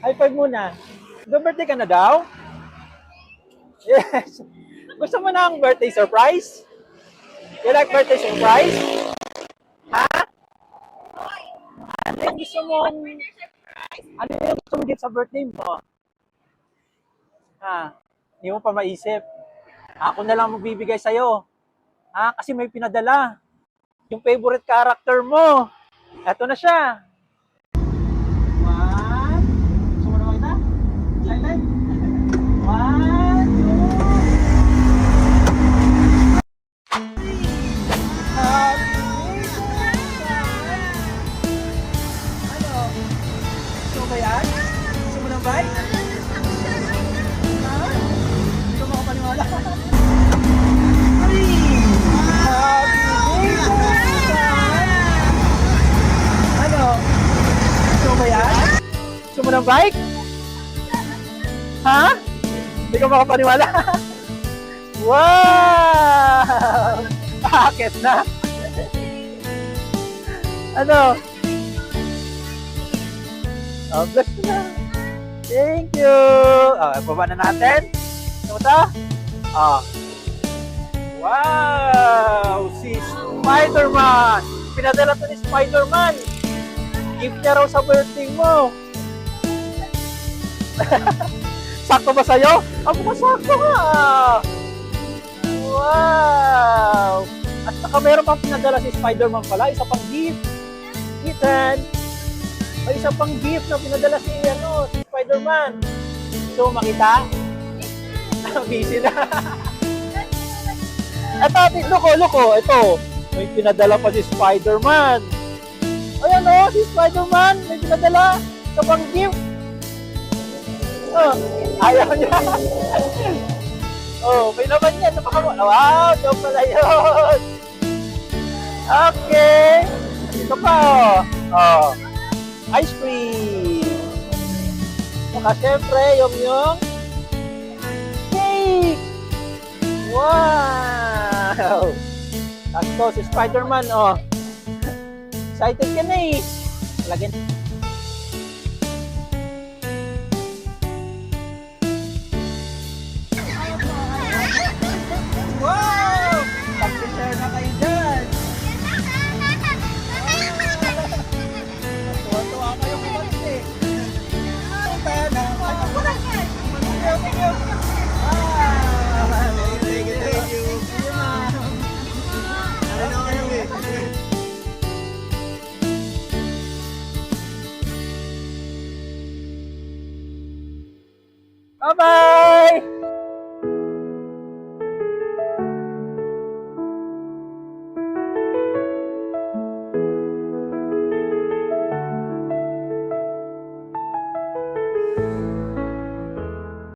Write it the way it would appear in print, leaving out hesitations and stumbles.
High five muna. Birthday ka na daw? Yes. Gusto mo na ang birthday surprise? You like birthday surprise? Ha? Ano yung gusto mo? Ano yung gusto mo gift sa birthday mo? Ha? Hindi mo pa maisip. Ako na lang magbibigay sa'yo. Ha? Kasi may pinadala. Yung favorite character mo. Eto na siya. One. Gusto mo na makita? Excited? One, two. Ano? Gusto mo ba yan? Gusto mo ng bike? Ha? Hindi ko makapaniwala. Ano? Gusto mo ba yan? Gusto mo ng bike? Ha? Hindi ko makapaniwala. Wow! Bakit na? Ano? Oh, bless ko na. Thank you. Oh, baba na natin. Ano ito? Oh. Wow! Si Spider-Man! Pinadala to ni Spider-Man! Gift niya raw sa birthday mo! Sakto ba sa'yo? Mukhang sakto nga! Wow! At saka meron pang pinadala si Spider-Man pala, isa pang gift! Ethan! May isa pang gift na pinadala si Spider-Man! So, makita? Busy na! Eto, loko, ito. May pinadala pa si Spider-Man. Ayan o, si Spider-Man. May pinadala sa pang gift. Oh, ayaw niya. Oh, may naman yan. Wow, ito pala yun. Okay. Ito pa o. Oh, ice cream. Saka syempre, yung cake. Wow! Sakto, si Spider-Man, oh. Excited ka na eh. Lagyan. Wow! Pag-share na kayo dyan. Tuwa-tuwa kayo kumalit eh. Kaya na. Thank you. Bye-bye!